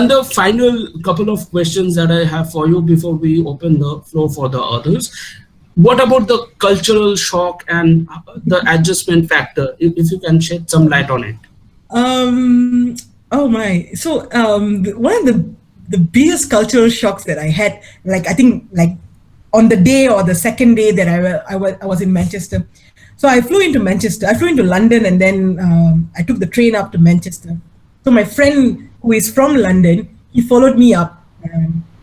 And the final couple of questions that I have for you before we open the floor for the others. What about the cultural shock and the adjustment factor? If you can shed some light on it. Um, oh my. So one of the biggest cultural shocks that I had, like I think like on the day or the second day that I was in Manchester. So I flew into Manchester. I flew into London, and then I took the train up to Manchester. So my friend who is from London, he followed me up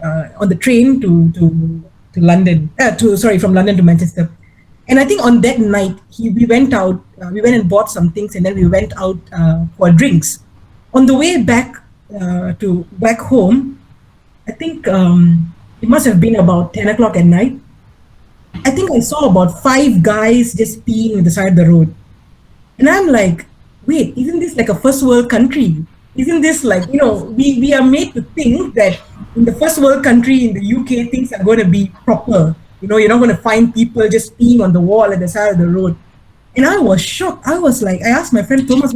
on the train to London. From London to Manchester. And I think on that night, we went out, we went and bought some things, and then we went out for drinks. On the way back home, I think it must have been about 10 o'clock at night. I think I saw about 5 guys just peeing on the side of the road. And I'm like, wait, isn't this like a first world country? Isn't this like, we are made to think that in the first world country, in the UK, things are going to be proper. You're not going to find people just peeing on the wall at the side of the road. And I was shocked. I was like, I asked my friend Thomas,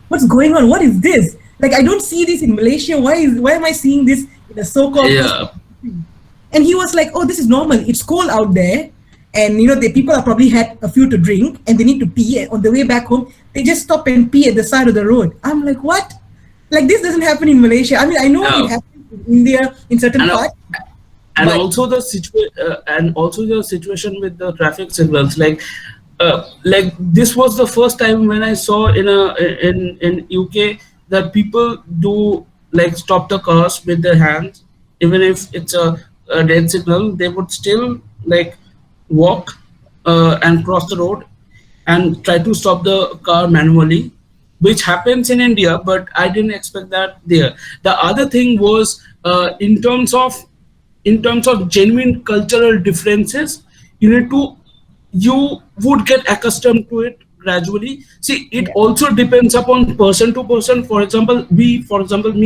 what's going on? What is this? Like, I don't see this in Malaysia. Why am I seeing this in a so-called Yeah. And he was like, oh, this is normal. It's cold out there. And, the people have probably had a few to drink and they need to pee. And on the way back home, they just stop and pee at the side of the road. I'm like, what? Like, this doesn't happen in Malaysia. I mean, I know it happens in India in certain parts. And also the situation with the traffic signals, like this was the first time when I saw in UK that people do like stop the cars with their hands, even if it's a red signal, they would still like walk and cross the road and try to stop the car manually, which happens in India, but I didn't expect that there. The other thing was in terms of genuine cultural differences, you would get accustomed to it gradually. See, it also depends upon person to person. For example, me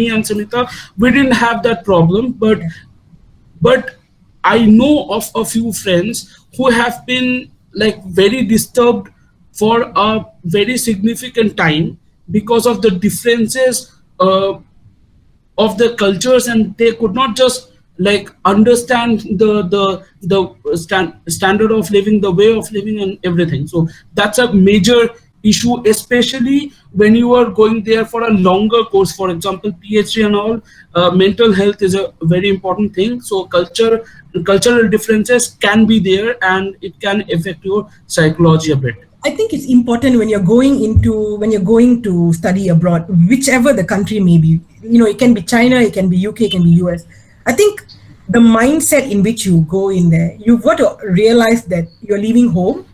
and Simitha, we didn't have that problem, but I know of a few friends who have been like very disturbed for a very significant time because of the differences of the cultures, and they could not just like understand the standard of living, the way of living, and everything. So that's a major issue, especially when you are going there for a longer course, for example PhD and all. Mental health is a very important thing, so cultural differences can be there and it can affect your psychology a bit. I think it's important when you're going to study abroad, whichever the country may be. It can be China, it can be UK, it can be US. I think the mindset in which you go in there, you've got to realize that you're leaving home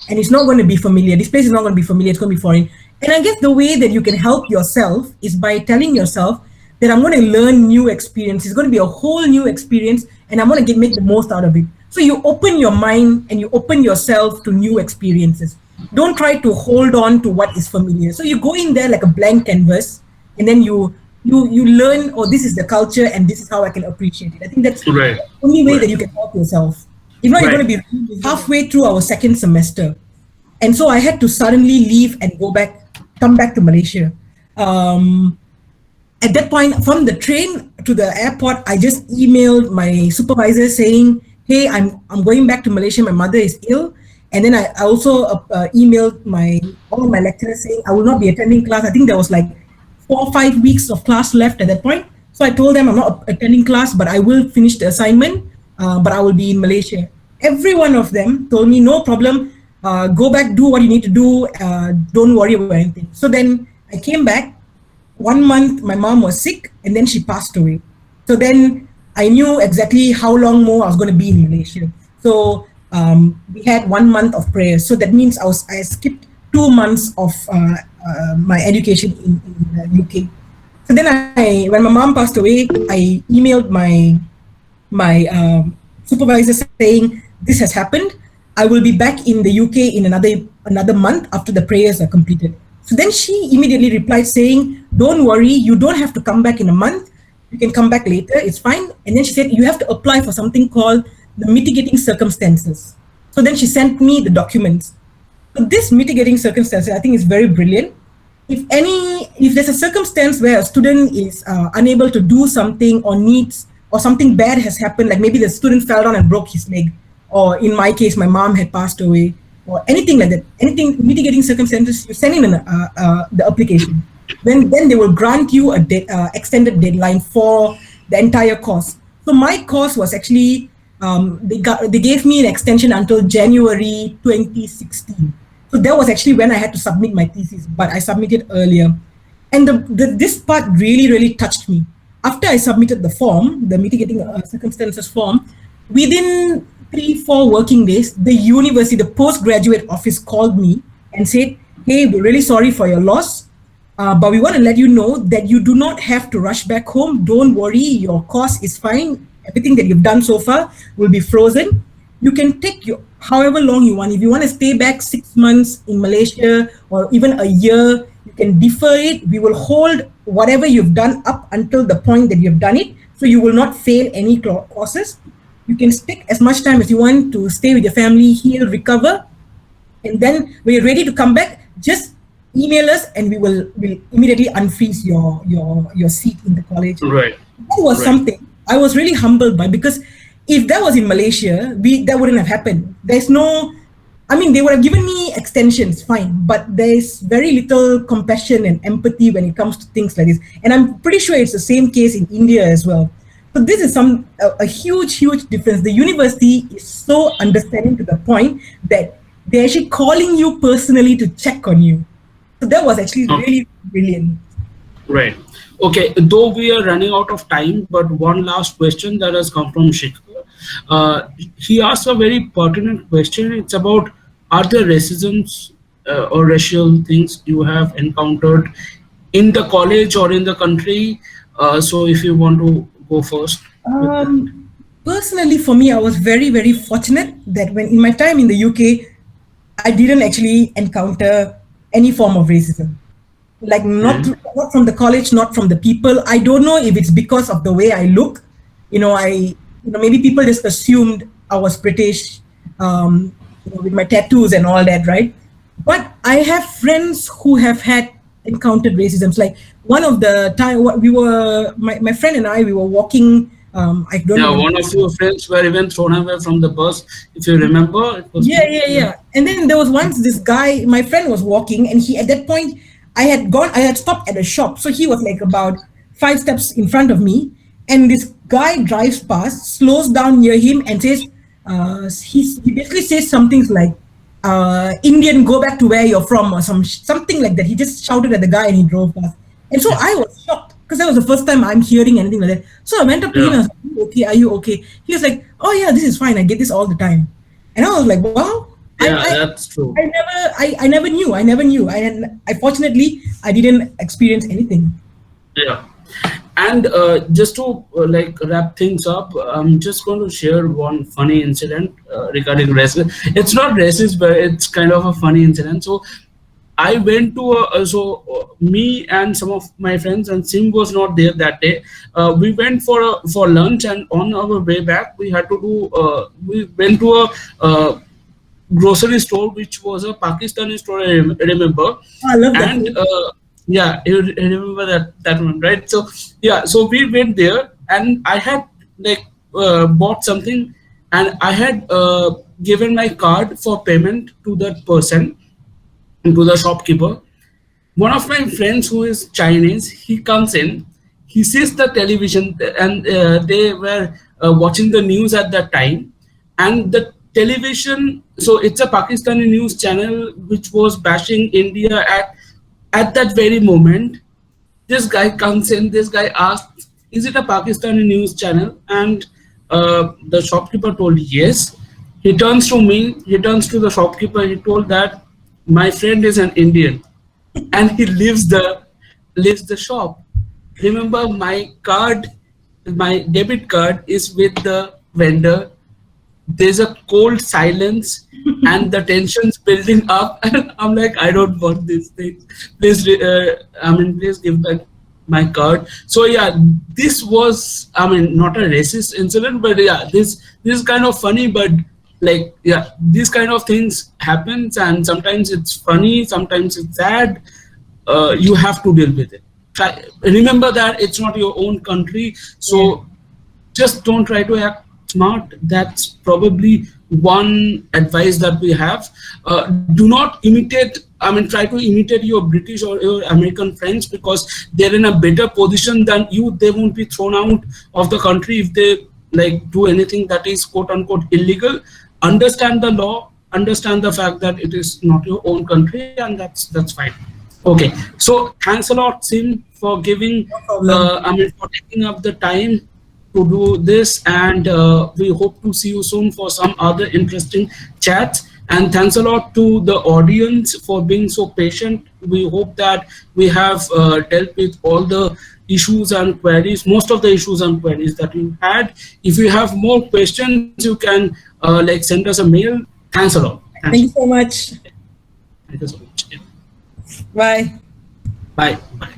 and it's not going to be familiar. This place is not going to be familiar, it's going to be foreign. And I guess the way that you can help yourself is by telling yourself that I'm going to learn new experience. It's going to be a whole new experience and I'm going to make the most out of it. So you open your mind and you open yourself to new experiences. Don't try to hold on to what is familiar. So you go in there like a blank canvas and then you learn, oh, this is the culture and this is how I can appreciate it. I think that's right. The only way that you can help yourself. If not, you're going to be halfway through our second semester. And so I had to suddenly leave and come back to Malaysia. At that point, from the train to the airport, I just emailed my supervisor saying, hey, I'm going back to Malaysia. My mother is ill. And then I also emailed all of my lecturers saying I will not be attending class. I think there was like 4 or 5 weeks of class left at that point. So I told them I'm not attending class, but I will finish the assignment, but I will be in Malaysia. Every one of them told me, no problem, go back, do what you need to do, don't worry about anything. So then I came back. 1 month, my mom was sick, and then she passed away. So then I knew exactly how long more I was going to be in Malaysia. So we had 1 month of prayers. So that means I skipped 2 months of my education in the UK. So then when my mom passed away, I emailed my supervisor saying, this has happened. I will be back in the UK in another month after the prayers are completed. So then she immediately replied saying, don't worry, you don't have to come back in a month. You can come back later, it's fine. And then she said, you have to apply for something called the mitigating circumstances. So then she sent me the documents. So this mitigating circumstances, I think is very brilliant. if there's a circumstance where a student is unable to do something or needs, or something bad has happened, like maybe the student fell down and broke his leg, or in my case my mom had passed away, or anything like that, anything mitigating circumstances, you send in the application. Then they will grant you a extended deadline for the entire course. So my course was actually, they gave me an extension until January 2016. So that was actually when I had to submit my thesis, but I submitted earlier. And this part really, really touched me. After I submitted the form, the mitigating circumstances form, within 3-4 working days, the university, the postgraduate office called me and said, "Hey, we're really sorry for your loss, but we want to let you know that you do not have to rush back home. Don't worry, your course is fine. Everything that you've done so far will be frozen. You can take your however long you want. If you want to stay back 6 months in Malaysia or even a year, you can defer it. We will hold whatever you've done up until the point that you've done it. So you will not fail any courses. You can take as much time as you want to stay with your family, heal, recover, and then when you're ready to come back, just email us and will immediately unfreeze your seat in the college." Right. That was Right. something I was really humbled by, because if that was in Malaysia, that wouldn't have happened. There's no, I mean, they would have given me extensions, fine, but there's very little compassion and empathy when it comes to things like this. And I'm pretty sure it's the same case in India as well. So this is a huge, huge difference. The university is so understanding to the point that they're actually calling you personally to check on you. So that was actually Okay. really brilliant. Right. Okay. Though we are running out of time, but one last question that has come from Shikhar. He asked a very pertinent question. It's about, are there racisms or racial things you have encountered in the college or in the country? So if you want to go first with that. Um, Personally, for me, I was very, very fortunate that when in my time in the UK, I didn't actually encounter any form of racism. Like Okay. not from the college, not from the people. I don't know if it's because of the way I look. Maybe people just assumed I was British, with my tattoos and all that, right? But I have friends who have had encountered racism. Like one of the time my friend and I, we were walking. I don't Yeah, remember. one of your friends were even thrown away from the bus. If you remember, it was Yeah, me. yeah, Yeah. yeah. And then there was once this guy, my friend was walking, and he, at that point, I had stopped at a shop. So he was like about 5 steps in front of me. And this guy drives past, slows down near him, and says, he basically says something like, "Indian, go back to where you're from," or something like that. He just shouted at the guy and he drove past. And so Yeah. I was shocked because that was the first time I'm hearing anything like that. So I went up to him Yeah. and I was like, "Are you okay? Are you okay?" He was like, "Oh yeah, this is fine. I get this all the time." And I was like, "Wow, Yeah, that's true. I never knew. I never knew. I fortunately I didn't experience anything." Yeah. And just to like wrap things up, I'm just going to share one funny incident regarding racism. It's not racist, but it's kind of a funny incident. So I went to me and some of my friends, and Sim was not there that day. We went for lunch, and on our way back, we had to do. We went to a grocery store, which was a Pakistani store. Remember, Oh, I love that and food. yeah, you remember that one, right? So yeah, so we went there, and I had like bought something, and I had given my card for payment to that person, to the shopkeeper. One of my friends who is Chinese, he comes in, he sees the television, and they were watching the news at that time, and the television. So it's a Pakistani news channel which was bashing India at that very moment. This guy comes in. This guy asks, "Is it a Pakistani news channel?" And the shopkeeper told yes. He turns to me. He turns to the shopkeeper. He told that my friend is an Indian, and he leaves the shop. Remember, my card, my debit card is with the vendor. There's a cold silence, and the tension's building up. And I'm like, I don't want these things. Please, please give back my card. So yeah, this was, not a racist incident, but yeah, this is kind of funny. But like, yeah, these kind of things happens, and sometimes it's funny, sometimes it's sad. you have to deal with it. Remember that it's not your own country, Yeah. so just don't try to act smart. That's probably one advice that we have. Do not imitate, I mean, try to imitate your British or your American friends, because they're in a better position than you. They won't be thrown out of the country if they like do anything that is quote unquote illegal. Understand the law, understand the fact that it is not your own country, and that's fine. Okay, so thanks a lot, Sim, for giving, No problem. I mean, for taking up the time to do this, and we hope to see you soon for some other interesting chats. And thanks a lot to the audience for being so patient. We hope that we have dealt with all the issues and queries, most of the issues and queries that you had. If you have more questions, you can like send us a mail. Thanks a lot. Thanks a Thank lot. you so much. Thank you so much. Yeah. Bye. Bye. Bye.